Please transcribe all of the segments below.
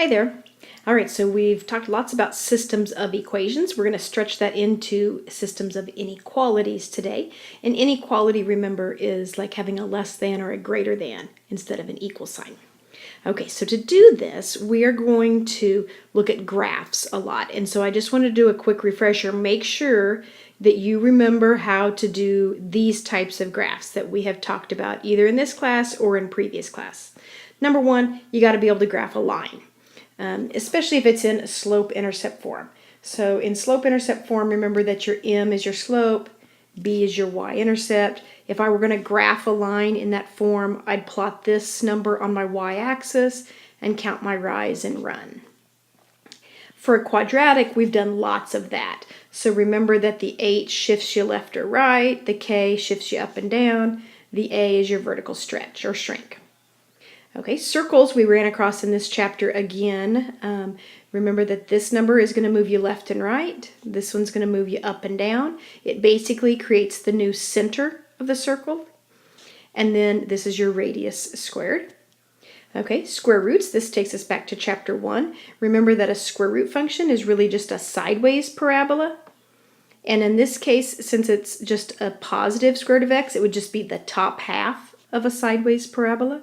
Hi there. All right, so we've talked lots about systems of equations. We're going to stretch that into systems of inequalities today. An inequality, remember, is like having a less than or a greater than instead of an equal sign. Okay, so to do this, we are going to look at graphs a lot. And so I just want to do a quick refresher. Make sure that you remember how to do these types of graphs that we have talked about either in this class or in previous class. Number one, you got to be able to graph a line. Especially if it's in a slope-intercept form. So in slope-intercept form, remember that your m is your slope, b is your y-intercept. If I were going to graph a line in that form, I'd plot this number on my y-axis and count my rise and run. For a quadratic, we've done lots of that. So remember that the h shifts you left or right, the k shifts you up and down, the a is your vertical stretch or shrink. Okay, circles we ran across in this chapter again. Remember that this number is going to move you left and right. This one's going to move you up and down. It basically creates the new center of the circle. And then this is your radius squared. Okay, square roots, this takes us back to chapter 1. Remember that a square root function is really just a sideways parabola. And in this case, since it's just a positive square root of x, it would just be the top half of a sideways parabola.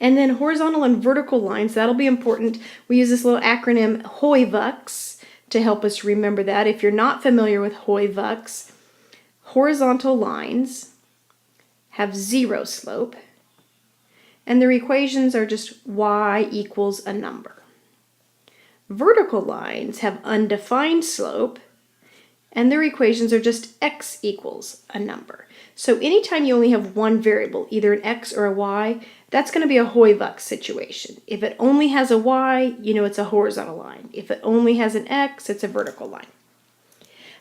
And then horizontal and vertical lines, that'll be important. We use this little acronym HOIVUX to help us remember that. If you're not familiar with HOIVUX, horizontal lines have zero slope, and their equations are just y equals a number. Vertical lines have undefined slope, and their equations are just x equals a number. So anytime you only have one variable, either an x or a y, that's going to be a HOIVUX situation. If it only has a y, you know it's a horizontal line. If it only has an x, it's a vertical line.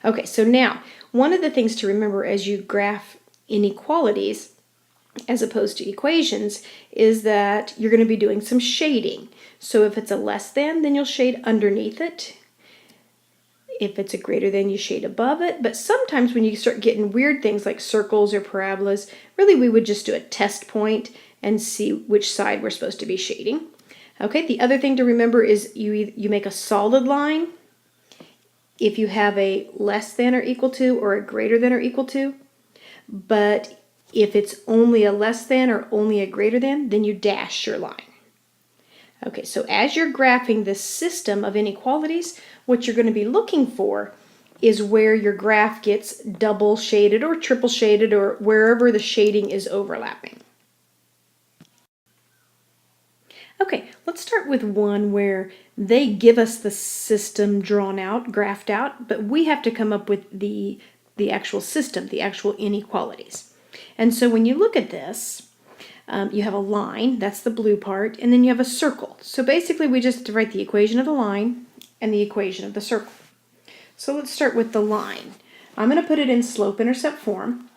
Okay, so now, one of the things to remember as you graph inequalities, as opposed to equations, is that you're going to be doing some shading. So if it's a less than, then you'll shade underneath it. If it's a greater than, you shade above it. But sometimes when you start getting weird things like circles or parabolas, really we would just do a test point and see which side we're supposed to be shading. Okay, the other thing to remember is you make a solid line if you have a less than or equal to or a greater than or equal to. But if it's only a less than or only a greater than, then you dash your line. Okay, so as you're graphing this system of inequalities, what you're going to be looking for is where your graph gets double shaded or triple shaded or wherever the shading is overlapping. Okay, let's start with one where they give us the system drawn out, graphed out, but we have to come up with the actual system, the actual inequalities. And so when you look at this, you have a line, that's the blue part, and then you have a circle. So basically we just have to write the equation of the line and the equation of the circle. So let's start with the line. I'm going to put it in slope-intercept form,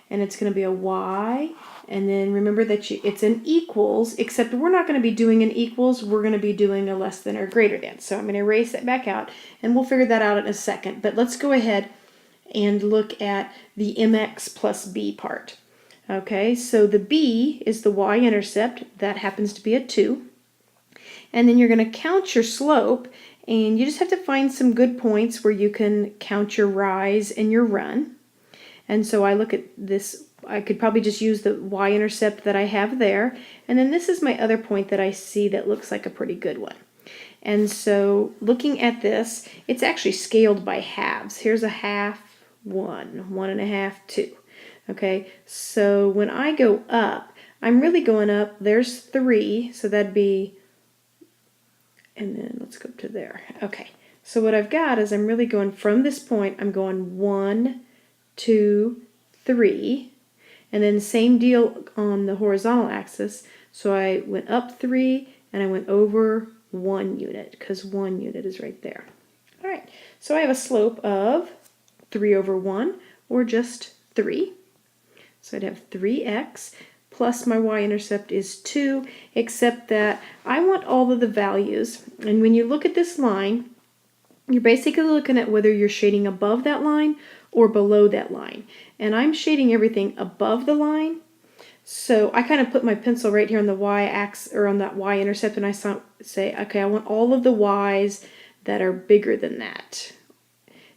and it's going to be a y, and then remember that it's an equals, except we're not going to be doing an equals, we're going to be doing a less than or greater than. So I'm going to erase that back out, and we'll figure that out in a second. But let's go ahead and look at the mx plus b part. Okay, so the b is the y-intercept. That happens to be a 2. And then you're going to count your slope, and you just have to find some good points where you can count your rise and your run. And so I look at this, I could probably just use the y-intercept that I have there. And then this is my other point that I see that looks like a pretty good one. And so looking at this, it's actually scaled by halves. Here's a half, 1, 1.5, 2. Okay, so when I go up, I'm really going up. There's 3, so that'd be, and then let's go up to there. Okay, so what I've got is I'm really going from this point, I'm going 1, 2, 3, and then same deal on the horizontal axis. So I went up 3, and I went over 1 unit, because 1 unit is right there. All right, so I have a slope of 3 over 1, or just 3. So I'd have 3x plus my y-intercept is 2, except that I want all of the values. And when you look at this line, you're basically looking at whether you're shading above that line or below that line. And I'm shading everything above the line. So I kind of put my pencil right here on the y-axis, or on that y-intercept, and I say, okay, I want all of the y's that are bigger than that.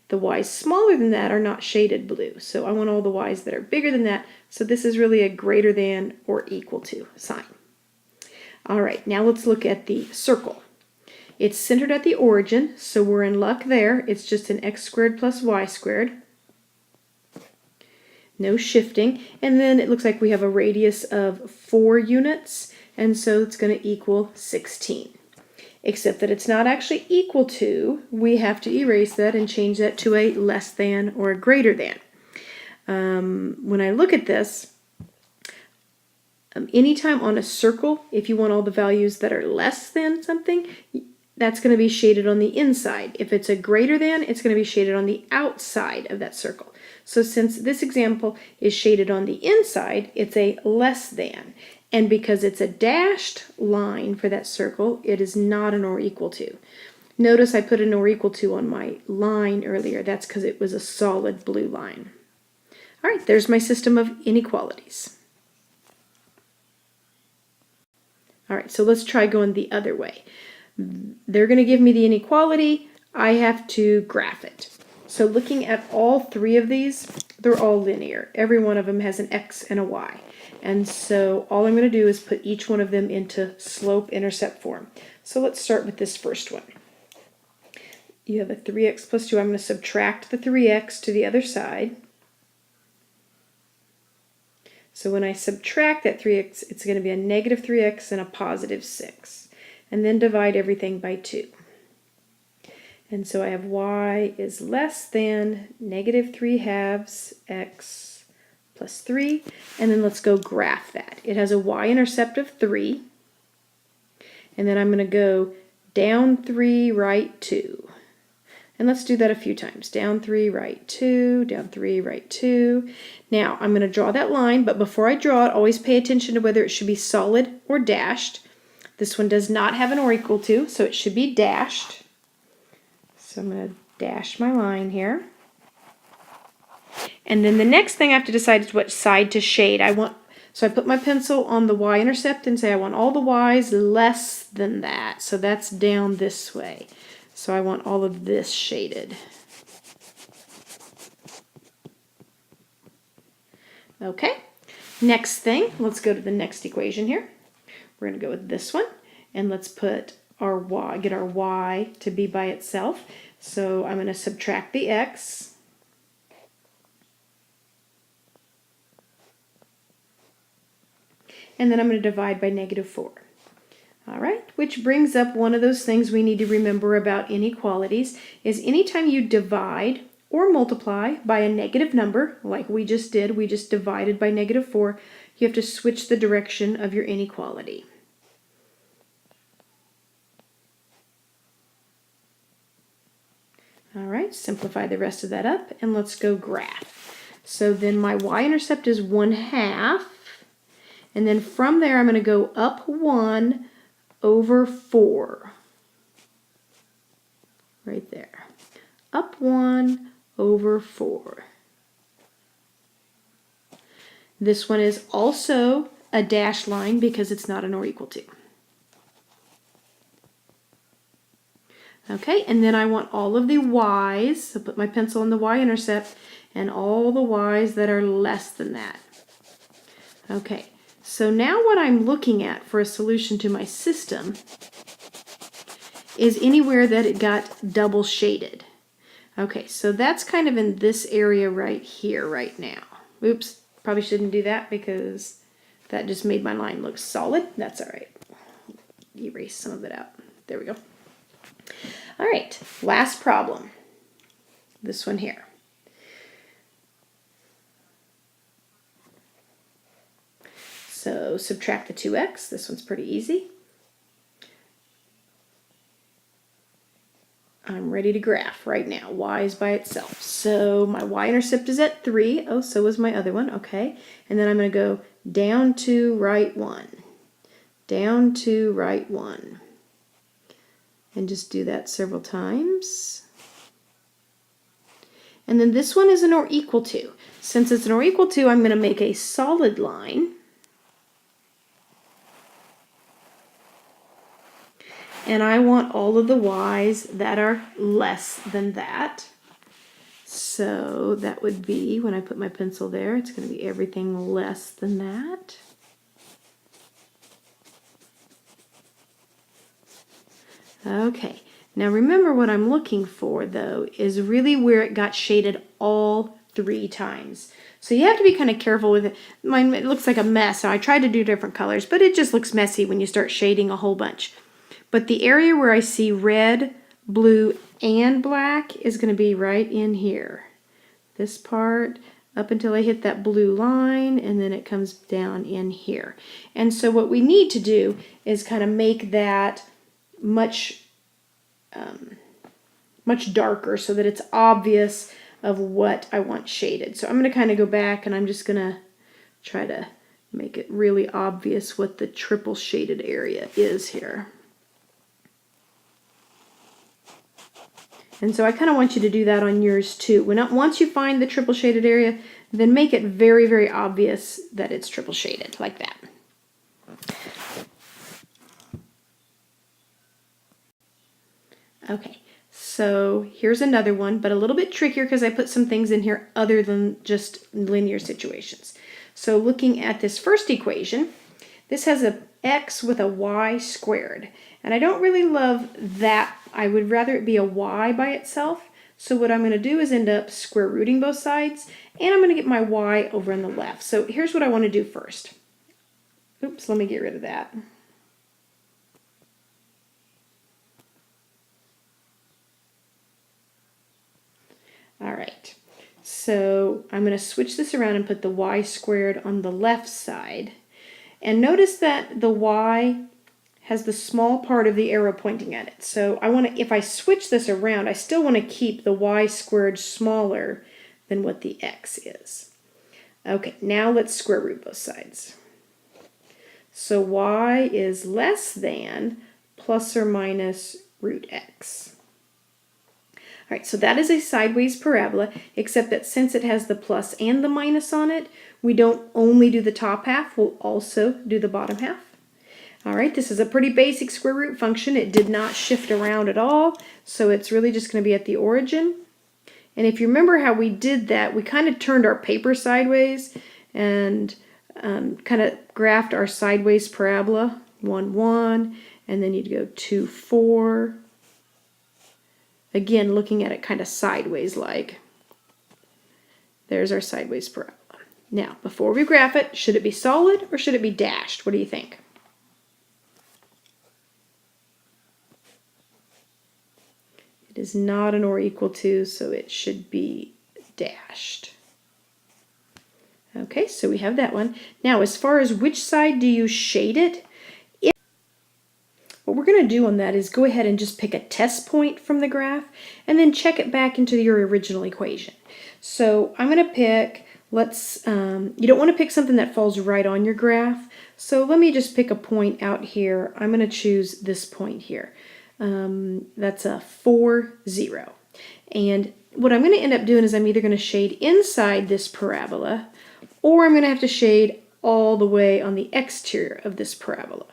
The y's smaller than that are not shaded blue, so I want all the y's that are bigger than that, so this is really a greater than or equal to sign. All right, now let's look at the circle. It's centered at the origin, so we're in luck there. It's just an x squared plus y squared. No shifting. And then it looks like we have a radius of 4 units, and so it's going to equal 16. Except that it's not actually equal to, we have to erase that and change that to a less than or a greater than. When I look at this, anytime on a circle, if you want all the values that are less than something, that's going to be shaded on the inside. If it's a greater than, it's going to be shaded on the outside of that circle. So since this example is shaded on the inside, it's a less than. And because it's a dashed line for that circle, it is not an or equal to. Notice I put an or equal to on my line earlier. That's because it was a solid blue line. All right, there's my system of inequalities. All right, so let's try going the other way. They're going to give me the inequality. I have to graph it. So looking at all 3 of these, they're all linear. Every one of them has an x and a y. And so all I'm going to do is put each one of them into slope-intercept form. So let's start with this first one. You have a 3x plus 2. I'm going to subtract the 3x to the other side. So when I subtract that 3x, it's going to be a negative 3x and a positive 6. And then divide everything by 2. And so I have y is less than negative 3 halves x plus 3. And then let's go graph that. It has a y-intercept of 3. And then I'm going to go down 3, right 2. And let's do that a few times. Down 3, right 2, down 3, right 2. Now I'm going to draw that line, but before I draw it, always pay attention to whether it should be solid or dashed. This one does not have an or equal to, so it should be dashed. So I'm going to dash my line here. And then the next thing I have to decide is what side to shade. So I put my pencil on the y-intercept and say I want all the y's less than that. So that's down this way. So I want all of this shaded. Okay, next thing, let's go to the next equation here. We're going to go with this one, and let's put our y, get our y to be by itself. So I'm going to subtract the x. And then I'm going to divide by negative 4. All right, which brings up one of those things we need to remember about inequalities is anytime you divide or multiply by a negative number, like we just did, we just divided by negative 4, you have to switch the direction of your inequality. All right, simplify the rest of that up, and let's go graph. So then my y-intercept is 1/2, and then from there I'm going to go up 1 over 4. Right there. Up 1 over 4. This one is also a dashed line because it's not an or equal to. Okay, and then I want all of the y's, so put my pencil on the y-intercept, and all the y's that are less than that. Okay, so now what I'm looking at for a solution to my system is anywhere that it got double shaded. Okay, so that's kind of in this area right here right now. Oops, probably shouldn't do that because that just made my line look solid. That's all right. Erase some of it out. There we go. All right, last problem. This one here. So subtract the 2x. This one's pretty easy. I'm ready to graph right now. Y is by itself. So my y-intercept is at 3. Oh, so is my other one. Okay. And then I'm going to go down 2, right 1. Down 2, right 1. And just do that several times. And then this one is an or equal to. Since it's an or equal to, I'm going to make a solid line. and I want all of the y's that are less than that. So that would be, when I put my pencil there, it's going to be everything less than that. Okay, now remember what I'm looking for though is really where it got shaded all 3 times. So you have to be kind of careful with it. Mine, it looks like a mess. So I tried to do different colors, but it just looks messy when you start shading a whole bunch. But the area where I see red, blue, and black is going to be right in here. This part up until I hit that blue line, and then it comes down in here. And so what we need to do is kind of make that much darker so that it's obvious of what I want shaded. So I'm going to kind of go back and I'm just going to try to make it really obvious what the triple shaded area is here. And so I kind of want you to do that on yours too. Once you find the triple shaded area, then make it very, very obvious that it's triple shaded, like that. Okay, so here's another one, but a little bit trickier because I put some things in here other than just linear situations. So looking at this first equation, this has a x with a y squared. And I don't really love that. I would rather it be a y by itself. So what I'm going to do is end up square rooting both sides, and I'm going to get my y over on the left. So here's what I want to do first. Oops, let me get rid of that. All right, so I'm going to switch this around and put the y squared on the left side. And notice that the y has the small part of the arrow pointing at it. So I want to, if I switch this around, I still want to keep the y squared smaller than what the x is. Okay, now let's square root both sides. So y is less than plus or minus root x. All right, so that is a sideways parabola, except that since it has the plus and the minus on it, we don't only do the top half, we'll also do the bottom half. All right, this is a pretty basic square root function. It did not shift around at all, so it's really just going to be at the origin. And if you remember how we did that, we kind of turned our paper sideways and kind of graphed our sideways parabola, 1, 1, and then you'd go 2, 4. Again, looking at it kind of sideways like. There's our sideways parabola. Now, before we graph it, should it be solid or should it be dashed? What do you think? It is not an or equal to, so it should be dashed. Okay, so we have that one. Now, as far as which side do you shade it, what we're going to do on that is go ahead and just pick a test point from the graph and then check it back into your original equation. So I'm going to pick, you don't want to pick something that falls right on your graph. So let me just pick a point out here. I'm going to choose this point here. That's a 4, 0. And what I'm going to end up doing is I'm either going to shade inside this parabola or I'm going to have to shade all the way on the exterior of this parabola.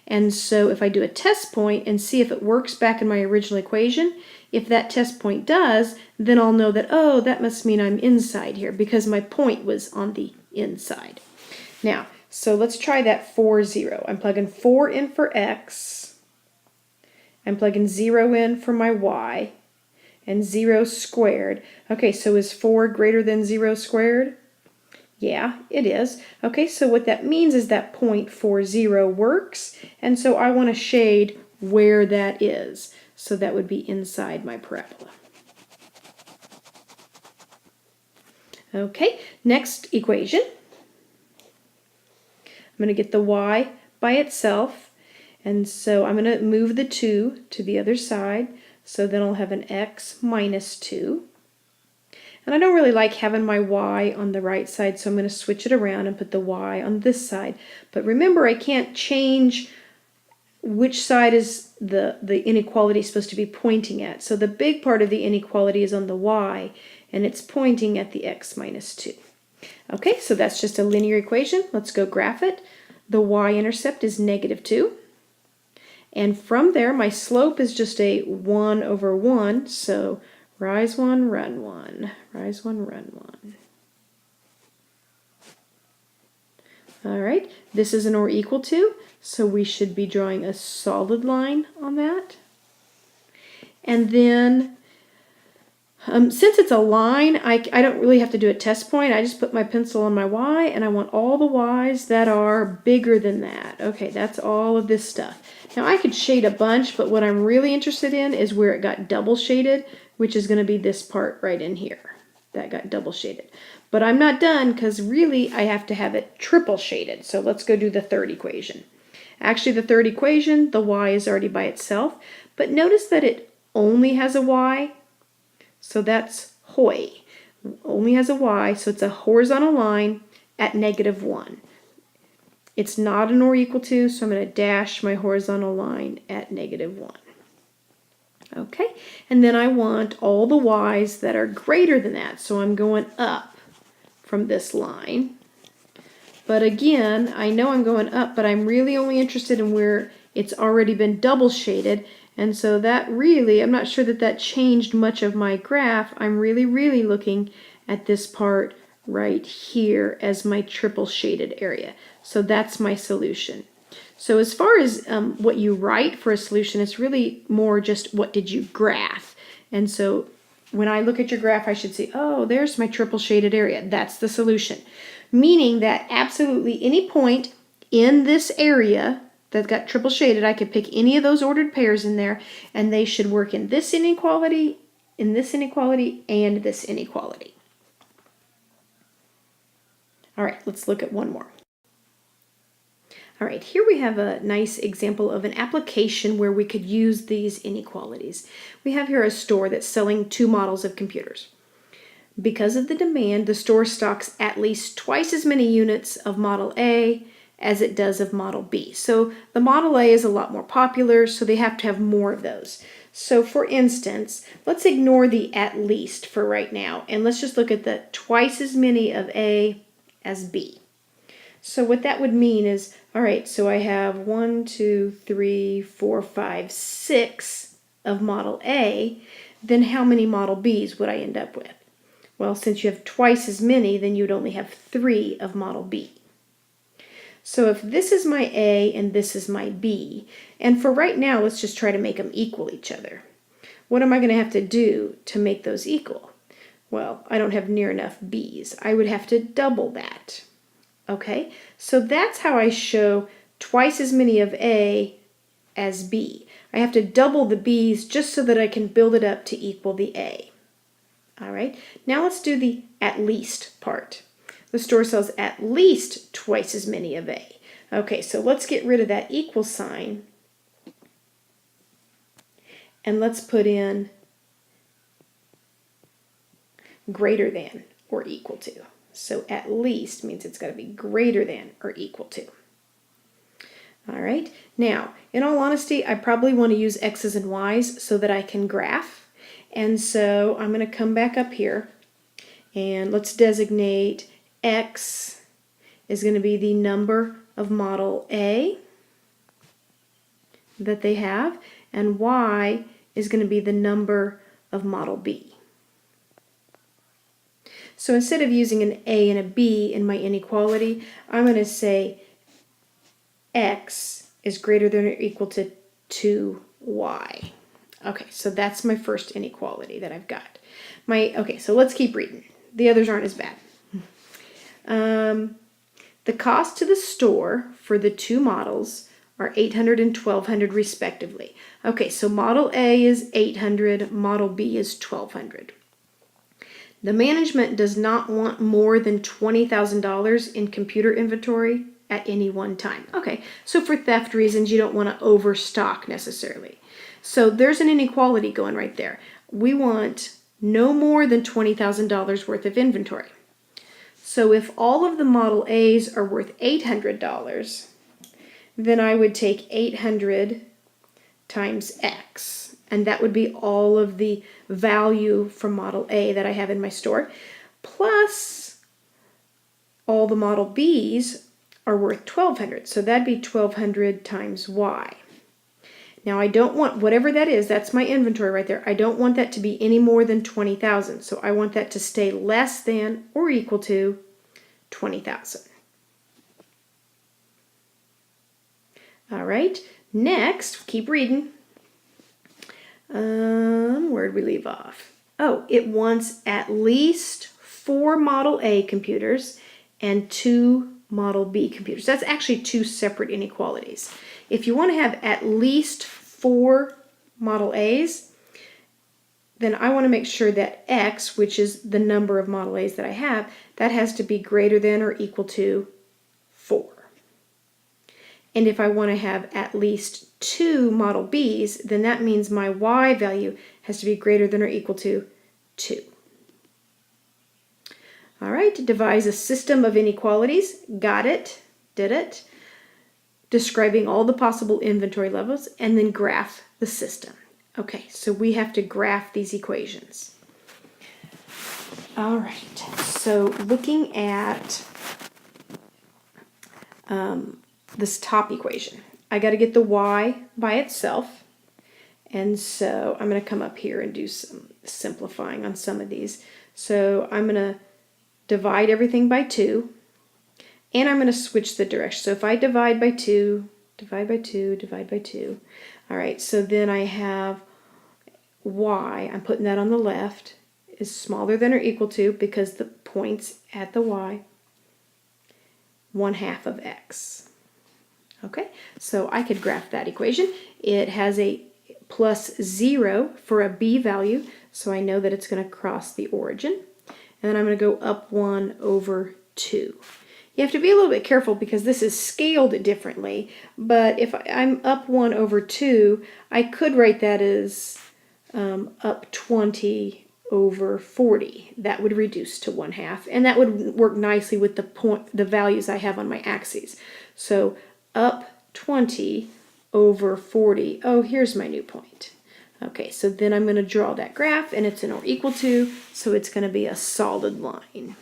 And so if I do a test point and see if it works back in my original equation, if that test point does, then I'll know that, oh, that must mean I'm inside here because my point was on the inside. Now, so let's try that 4, 0. I'm plugging 4 in for x. I'm plugging 0 in for my y. And 0 squared. Okay, so is 4 greater than 0 squared? Yeah, it is. Okay, so what that means is that 0.40 works, and so I want to shade where that is. So that would be inside my parabola. Okay, next equation. I'm going to get the y by itself, and so I'm going to move the 2 to the other side, so then I'll have an x minus 2. And I don't really like having my y on the right side, so I'm going to switch it around and put the y on this side. But remember, I can't change which side is the inequality supposed to be pointing at. So the big part of the inequality is on the y, and it's pointing at the x minus 2. Okay, so that's just a linear equation. Let's go graph it. The y-intercept is -2. And from there, my slope is just a 1 over 1, so rise 1, run 1, rise 1, run 1. All right, this is an or equal to, so we should be drawing a solid line on that. And then, since it's a line, I don't really have to do a test point. I just put my pencil on my y, and I want all the y's that are bigger than that. Okay, that's all of this stuff. Now, I could shade a bunch, but what I'm really interested in is where it got double shaded, which is going to be this part right in here. That got double shaded. But I'm not done because really I have to have it triple shaded. So let's go do the third equation. Actually, the third equation, the y is already by itself, but notice that it only has a y, so that's hoy. Only has a y, so it's a horizontal line at -1. It's not an or equal to, so I'm going to dash my horizontal line at -1. Okay, and then I want all the y's that are greater than that, so I'm going up from this line. But again, I know I'm going up, but I'm really only interested in where it's already been double shaded, and so that really, I'm not sure that that changed much of my graph. I'm really looking at this part right here as my triple shaded area. So that's my solution. So as far as what you write for a solution, it's really more just what did you graph. And so when I look at your graph, I should say, oh, there's my triple shaded area. That's the solution. Meaning that absolutely any point in this area that got triple shaded, I could pick any of those ordered pairs in there, and they should work in this inequality, and this inequality. All right, let's look at one more. All right, here we have a nice example of an application where we could use these inequalities. We have here a store that's selling 2 models of computers. Because of the demand, the store stocks at least twice as many units of Model A as it does of Model B. So the Model A is a lot more popular, so they have to have more of those. So for instance, let's ignore the at least for right now, and let's just look at the twice as many of A as B. So what that would mean is, all right, so I have 1, 2, 3, 4, 5, 6 of Model A, then how many Model Bs would I end up with? Well, since you have twice as many, then you'd only have 3 of Model B. So if this is my A and this is my B, and for right now, let's just try to make them equal each other. What am I going to have to do to make those equal? Well, I don't have near enough B's. I would have to double that. Okay, so that's how I show twice as many of A as B. I have to double the B's just so that I can build it up to equal the A. All right, now let's do the at least part. The store sells at least twice as many of A. Okay, so let's get rid of that equal sign, and let's put in greater than or equal to. So at least means it's got to be greater than or equal to. All right, now, in all honesty, I probably want to use X's and Y's so that I can graph. And so I'm going to come back up here, and let's designate X is going to be the number of Model A that they have, and Y is going to be the number of Model B. So instead of using an A and a B in my inequality, I'm going to say X is greater than or equal to 2Y. Okay, so that's my first inequality that I've got. Okay, so let's keep reading. The others aren't as bad. The cost to the store for the 2 models are $800 and $1,200 respectively. Okay, so Model A is $800, Model B is $1,200. The management does not want more than $20,000 in computer inventory at any one time. Okay, so for theft reasons, you don't want to overstock necessarily. So there's an inequality going right there. We want no more than $20,000 worth of inventory. So if all of the Model A's are worth $800, then I would take 800 times X, and that would be all of the value from Model A that I have in my store, plus all the Model B's are worth $1,200, so that'd be 1,200 times Y. Now I don't want, whatever that is, that's my inventory right there. I don't want that to be any more than 20,000. So I want that to stay less than or equal to 20,000. All right, next, keep reading. Where'd we leave off? Oh, it wants at least 4 Model A computers and 2 Model B computers. That's actually 2 separate inequalities. If you want to have at least 4 Model A's, then I want to make sure that X, which is the number of Model A's that I have, that has to be greater than or equal to 4. And if I want to have at least 2 Model B's, then that means my Y value has to be greater than or equal to 2. All right, devise a system of inequalities. Got it, did it. Describing all the possible inventory levels, and then graph the system. Okay, so we have to graph these equations. All right, so looking at this top equation, I got to get the Y by itself. And so I'm going to come up here and do some simplifying on some of these. So I'm going to divide everything by 2. And I'm going to switch the direction. So if I divide by 2, divide by 2, divide by 2. All right, so then I have Y, I'm putting that on the left, is smaller than or equal to, because the points at the Y, 1/2 of X. Okay, so I could graph that equation. It has a plus 0 for a B value, so I know that it's going to cross the origin. And then I'm going to go up 1 over 2. You have to be a little bit careful because this is scaled differently, but if I'm up 1 over 2, I could write that as up 20 over 40. That would reduce to 1/2, and that would work nicely with the values I have on my axes. So up 20 over 40. Oh, here's my new point. Okay, so then I'm going to draw that graph, and it's an or equal to, so it's going to be a solid line.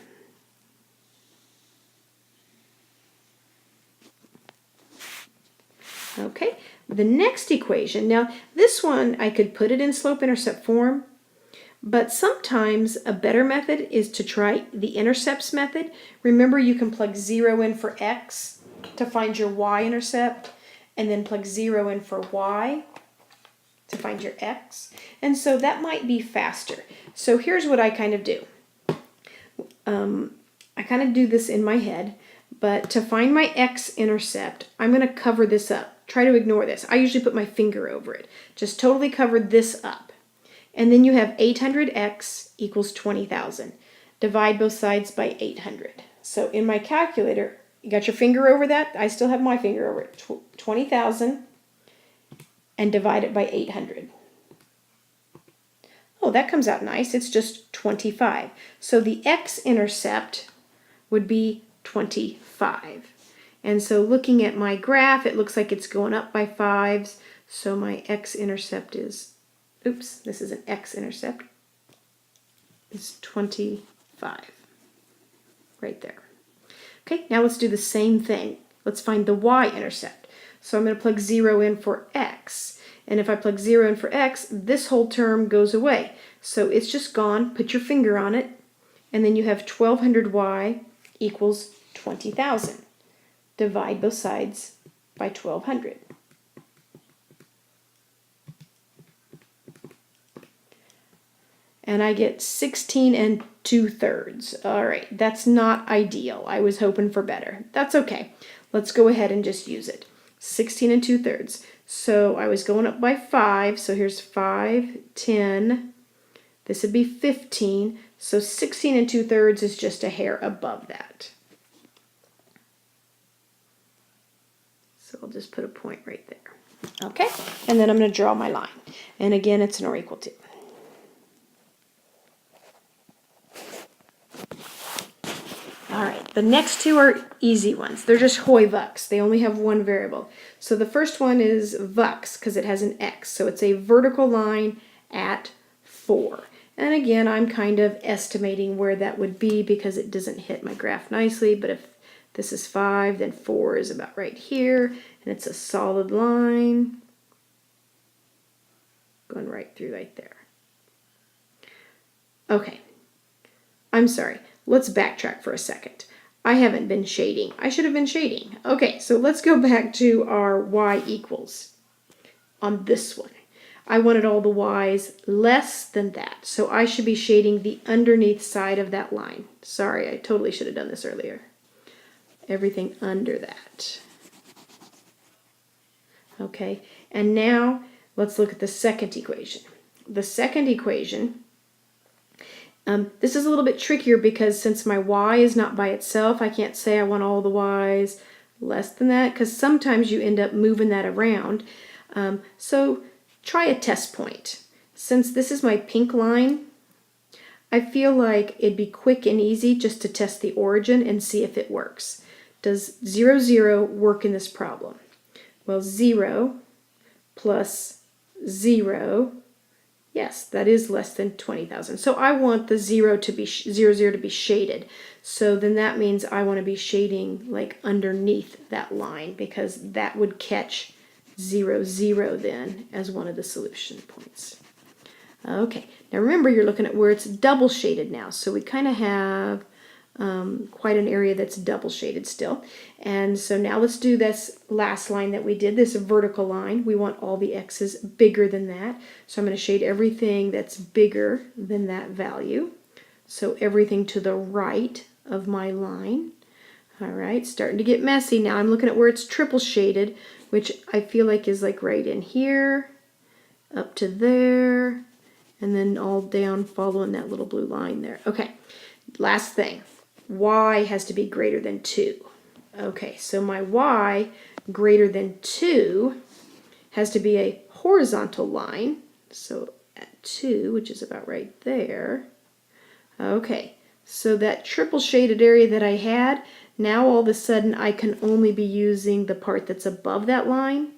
Okay, the next equation, now this one I could put it in slope-intercept form, but sometimes a better method is to try the intercepts method. Remember, you can plug 0 in for X to find your Y-intercept, and then plug 0 in for Y to find your X. And so that might be faster. So here's what I kind of do. I kind of do this in my head, but to find my X-intercept, I'm going to cover this up. Try to ignore this. I usually put my finger over it. Just totally cover this up. And then you have 800X equals 20,000. Divide both sides by 800. So in my calculator, you got your finger over that? I still have my finger over it. 20,000 and divide it by 800. Oh, that comes out nice. It's just 25. So the X-intercept would be 25. And so looking at my graph, it looks like it's going up by 5s. So my X-intercept is, oops, this is an X-intercept, is 25, right there. Okay, now let's do the same thing. Let's find the Y-intercept. So I'm going to plug 0 in for X. And if I plug 0 in for X, this whole term goes away. So it's just gone. Put your finger on it. And then you have 1200Y equals 20,000. Divide both sides by 1200. And I get 16 2/3. All right, that's not ideal. I was hoping for better. That's okay. Let's go ahead and just use it. 16 2/3. So I was going up by 5. So here's 5, 10. This would be 15. So 16 2/3 is just a hair above that. So I'll just put a point right there. Okay, and then I'm going to draw my line. And again, it's an or equal to. All right, the next two are easy ones. They're just Hoy-Vux. They only have one variable. So the first one is Vux because it has an X. So it's a vertical line at 4. And again, I'm kind of estimating where that would be because it doesn't hit my graph nicely. But if this is 5, then 4 is about right here. And it's a solid line. going right through right there. Okay, I'm sorry. Let's backtrack for a second. I haven't been shading. I should have been shading. Okay, so let's go back to our y equals on this one. I wanted all the y's less than that, so I should be shading the underneath side of that line. Sorry, I totally should have done this earlier. Everything under that. Okay, and now let's look at the second equation. The second equation, this is a little bit trickier because since my y is not by itself, I can't say I want all the y's less than that because sometimes you end up moving that around. So try a test point. Since this is my pink line, I feel like it'd be quick and easy just to test the origin and see if it works. Does 0, 0 work in this problem? Well, 0 plus 0, yes, that is less than 20,000. So I want the 0 to be 0, 0 to be shaded. So then that means I want to be shading like underneath that line because that would catch 0, 0 then as one of the solution points. Okay, now remember you're looking at where it's double shaded now. So we kind of have quite an area that's double shaded still. And so now let's do this last line that we did, this vertical line. We want all the x's bigger than that. So I'm going to shade everything that's bigger than that value. So everything to the right of my line. All right, starting to get messy. Now I'm looking at where it's triple shaded, which I feel like is like right in here, up to there, and then all down following that little blue line there. Okay, last thing. Y has to be greater than 2. Okay, so my y greater than 2 has to be a horizontal line. So at 2, which is about right there. Okay, so that triple shaded area that I had, now all of a sudden I can only be using the part that's above that line.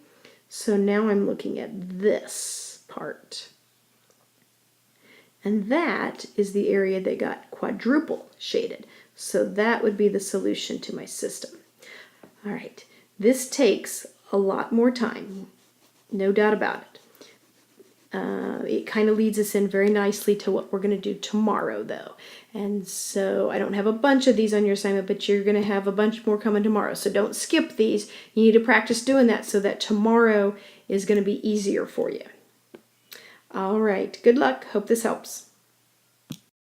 So now I'm looking at this part. And that is the area that got quadruple shaded. So that would be the solution to my system. All right, this takes a lot more time, no doubt about it. It kind of leads us in very nicely to what we're going to do tomorrow, though. And so I don't have a bunch of these on your assignment, but you're going to have a bunch more coming tomorrow. So don't skip these. You need to practice doing that so that tomorrow is going to be easier for you. All right, good luck. Hope this helps.